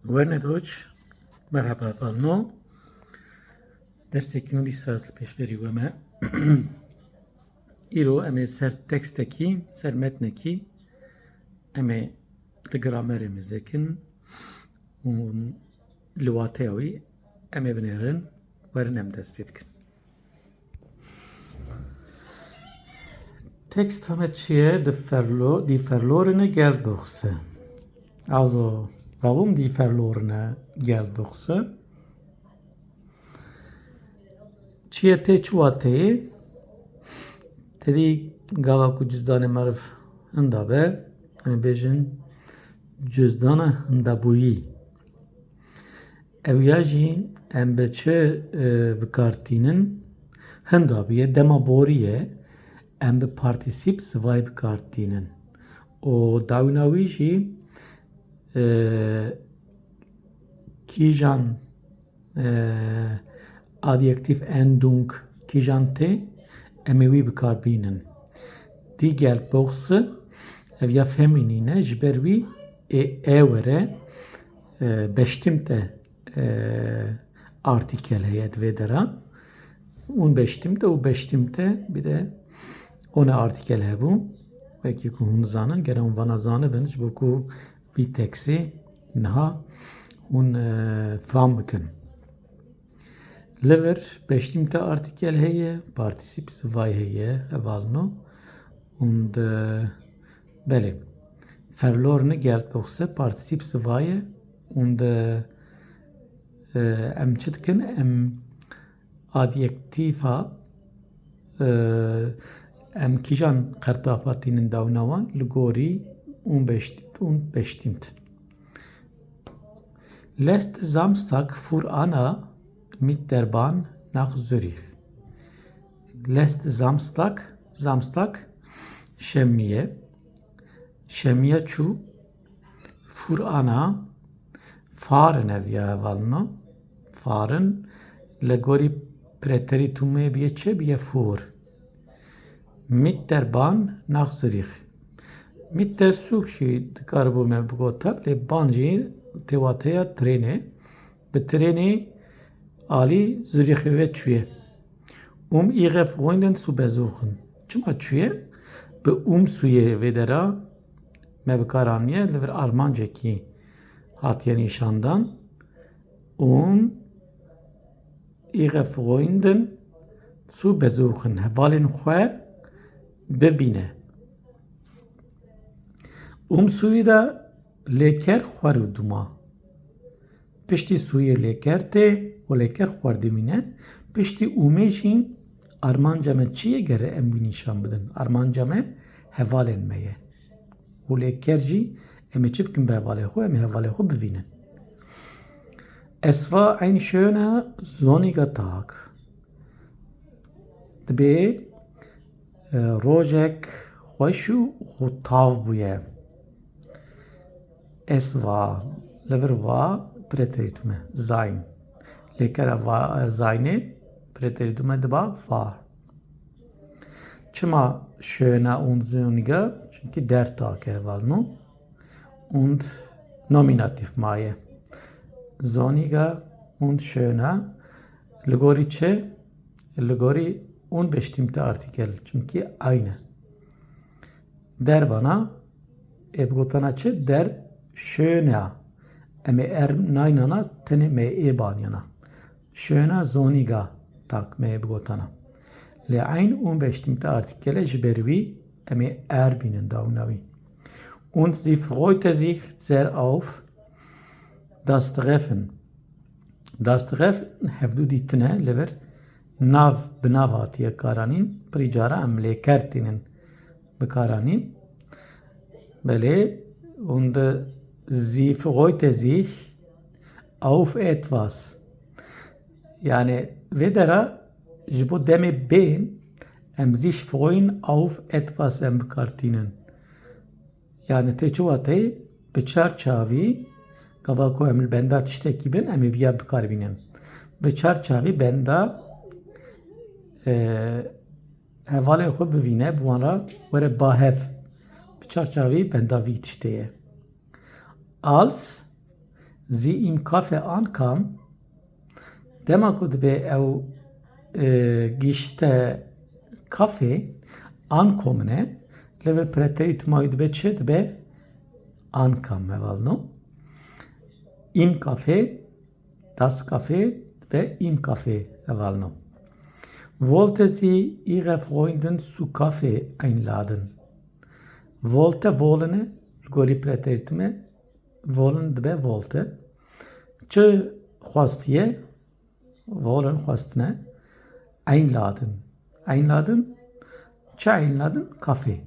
Wernedoç, merhaba pano. Destekini lisans peşberi veme. İro eme ser teksteki, ser metneki eme li gramerimizekin un luatewi eme binerin verin em dest pê bikin. Text hame çiye di verlorene Geldbuchse. Also, warum die verlorene Geldbuchse? Çiye te çuate tedi gava ku cüzdanê merif hinda be em bêjin cüzdana hindabûyî. Ew ya jî em bi çi bikartînin hindabûyê dema borî em bi partîsîp sivayê bikartînin. O dawîna wî jî kîjan adjektif endung kîjan tê em ê wî bikarbînin. Dî Geldbuchse ev ya feminîne ji ber wî ê were beştimte artikel heye divê dera û beştimte bir de one artikel hebû wekî ku hûn zanin gere hûn vana zanibin ji bo ku vî teksê niha hûn fam bikin. Li vir beştimte artikel heye, partisîp sivayê heye hevalino û belê verlorene Geldbuchse partisîp sivayê û em çi dikin em adjektifa em kîjan qertafatînin dawîna wan li gorî û beştîmt. Letzte Samstag fuhr Anna mit der Bahn nach Zürich. Letzte Samstag, şemmiye. Şemmiye çû, fuhr Anna, fahren ev ya hevalino. Fahren, li gorî preteritumê biye çi biye fuhr. Mit der Bahn nach Zürich. Mit der Zug jî dikaribû me bigota, lê Bahn jî têwateya trênê. Bi trênê alî Zürîxê ve çûye. Ihre Freundin zu besuchen. Çima çûye? Bi sûyê vê dera me bikaraniye li vir armancekî hatiye nîşandan ihre Freundin zu besuchen. Hevalên xwe bibîne. Sûyê de lêker xwer duma. Piştî sûyê lêker tê û lêker xwer dimîne. Piştî ûmê jî armanca me çi ye gere em wî nîşan bidin. Armanca me hevalên me ye. û lêker jî em ê çi bikin bi hevalê xwe em ê hevalê xwe bibînin. Es war ein schöner sonniger Tag. Dibê rojek xweş û xûtav bûye. Es war li vir war preteritume sein. Lêkera zaynê preteritume diba war. Çima schöner û sonniger? Çünkü der Tag hevalino und nominatif maye. Sonniger und schöner li gorî çi? Li gorî û beştimte artikel. Çünkü aynı. Der bana bigotana çi? Der schöner. Em ê naynana tenê me baniyana. Schöner sonniger Tag me bigotana. Lê eyn û beştimte artikele ji ber wî em ê bînin dawîna wî. Und sie freute sich sehr auf das Treffen. Das Treffen hevdû dîtine li vir nav bi nav hatiye karanîn. Pirî cara em lêker tînin bikaranîn. Belê und sie freute sich auf etwas. Yani vê dera ji bo demê bên em sich freuen auf etwas em bikartînin. Yani tê çiwatê bi çarçavî gava ku em li benda tiştekî bin em ê viya bikarbînin. Bi çarçavî benda hevalê xwe bivîne bi wan re were bahev. Bi çarçavî benda vî tiştê ye. Als sie im Kaffee ankam, dema ku dibe ew gişte Kaffee ankomne leve preteritum dibe çi dibe ankam mevalno. Im Kaffee, das Kaffee ve im Kaffee evalno. Wollte sie ihre Freundin zu Kaffee einladen? Wollte wolene goli preteritume wollen dibe wollte. Çi xwastiye wollen xwastine einladen. Einladen çi einladen Kaffee.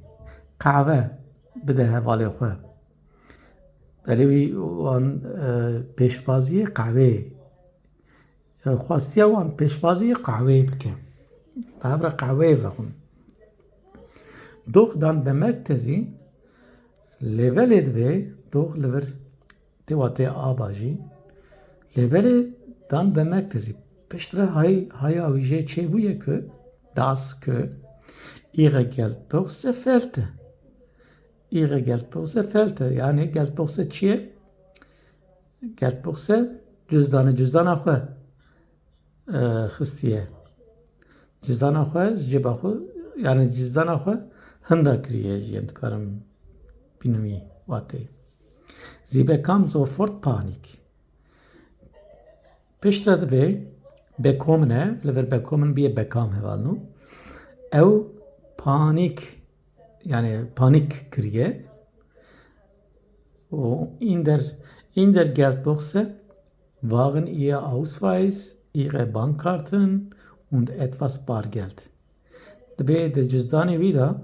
Kahve bide hevalê xwe. Belê wî wan pêşvaziyê qehweyê. Xwastiya wan pêşvaziyê qehweyê bike. Bi hev re qehweyê vexwin. Dox dan be merkezî lêbelê dibe dox li vir tê watê aba jî lêbelê dan be merkezî. Piştre haya wî jê çêbûye ku das ku ihre Geldbörse fehlte. Ihre Geldbörse fehlte. Yani Geldbörse çiye? Geldbörse cüzdana xwe xistiye. Cüzdana xwe cêba xwe yani cüzdana xwe hinda kiriye jiyem dikarim bînim wî watê. Sie bekam sofort Panik. Piştre dibe bekomne, li vir bekommen biye bekam hevalno. Ew panik yani panik kiriye. In der Geldbörse waren ihr Ausweis, ihre Bankkarten und etwas Bargeld. Dibe de cüzdanê wî da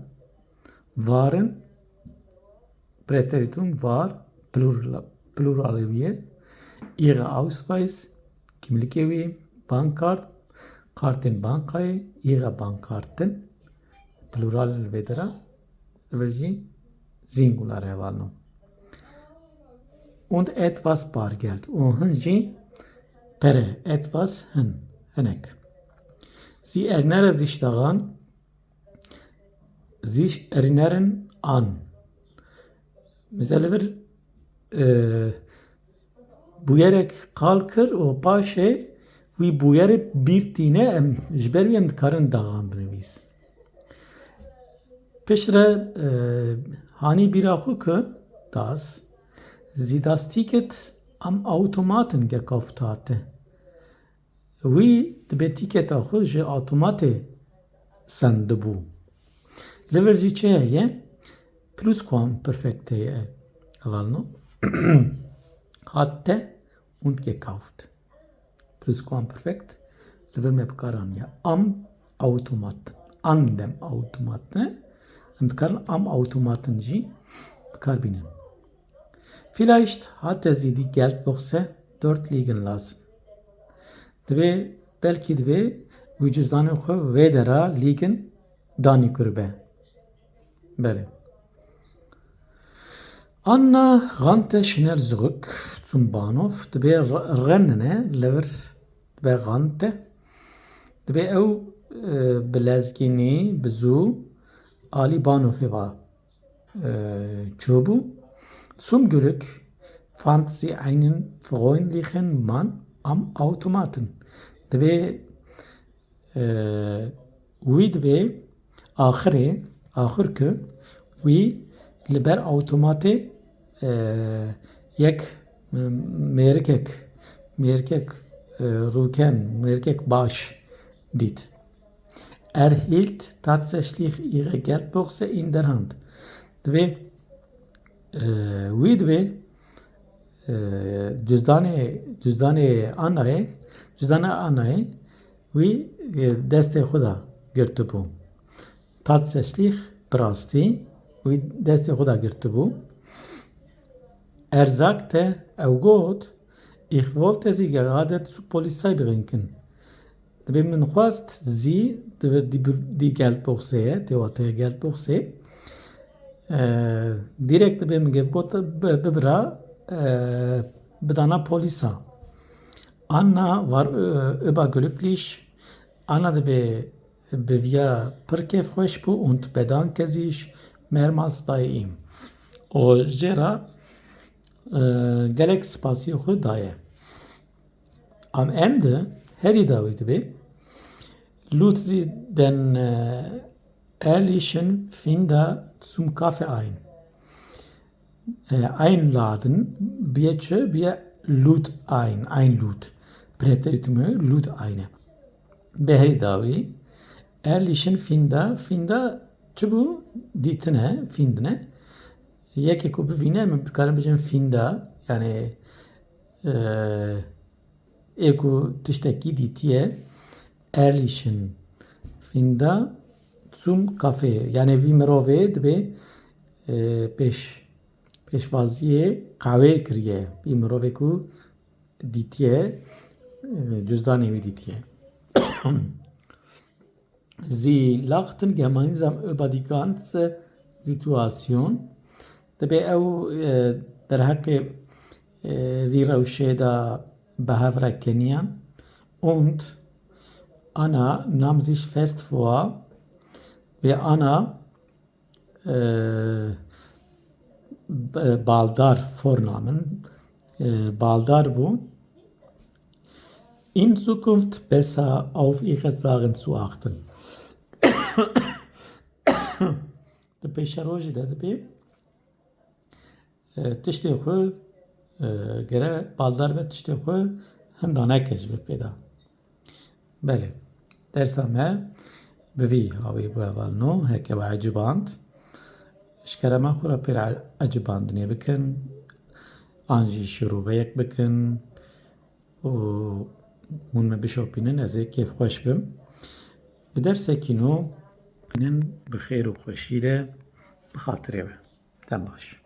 waren Präteritum var pluralê wî ye. Ihre Ausweis kimlikê wî Bankkart kartên bankayê ihre Bankkarten plural vedera vir jî singular hevalno. Und etwas Bargeld. û hin jî pere etwas hinek. Sie erinnern sich daran, sich erinnern an. Mesela bir buyerek kalkır o paşe ve buyerek bir tine jber em dikarin dağan binivîs. Piştre hani bir axu ku das sie das Ticket am Automaten gekauft hatte. Wî dibe tîketa xwe ji automatê sendibû. Li vir jî çi heye? Plusquamperfekt heye evalno. Hatte und gekauft. Plusquamperfekt li vir me bikaranîye. Am Automaten. An dem Automaten. Em dikarin am Automaten jî bikarbînin. Vielleicht hatte sie die Geldbörse dort liegen lassen. Dibe belki dibe wî cüzdanê xwe vê dera liegen danî kiribe. Bele. Anna rannte schnell zurück zum Bahnhof. Dibe rennene li vir dibe rannte. Dibe ew bi lezgînî bi zû alî Bahnhofê ve çûbû. Zum Glück fand sie einen freundlichen Mann am Automaten. Dibe wî dibe axir ku wî li ber automatê yek mêrikek rûken mêrikek baş dît. Hielt tatsächlich ihre Geldbörse in der Hand. Dibe wî dibe cüzdanê Annayê wî destê xwe da girtibû. Tatsächlich bi rastî wî destê xwe da girtibû. Sagte, ew got, ich wollte sie gerade zur Polizei bringen. Dibe min xwast zî di Geldbörse tê watê Geldbörse direkt dibe min got bibira bidana polisa. Anna war überglücklich. Anna dibe bevia pir kêfxweş bû und bedankte sich mehrmals bei ihm. O jêra gelek spasiye xwe daye. Am Ende herî dawî dibe Lut sie den ehrlichen Finder zum Kaffee ein. Einladen biye Lut einlud. Präteritumü Lut eine. Beheri davi ehrlichen Finder çi bu dîtine findine yekê ku bivîne min dikarim bijin finda yani ê ku tiştekî dîtiye ehrlichen Finder zum Kaffee. Yani vî mirovê dibe pêşvaziyê qehweyê kiriye. Vî mirovê ku dîtiye cüzdanê wî dîtiye. Sie lachten gemeinsam über die ganze Situation. Dibe ew derhekê vî rewşê da behevre keniyan und Anna nahm sich fest vor, ve Anna Baldar vornahmen. Baldar bu. In Zukunft besser auf ihre Sachen zu achten. De peşerojî de dibe tiştê xwe gere baldar be tiştê xwe hinda nekej bi pêda. Belê. Dersa me bi vî havî bû hevalino heke we eciband. Ji kerema xwe re pê re ecibandinê bikin. An jî şîroveyek bikin û hûn me bişopînin ez ê kêfxweş bim. Bi dersekî nû bînin bi xêr û xweşî re bi xatirê we. Dem baş.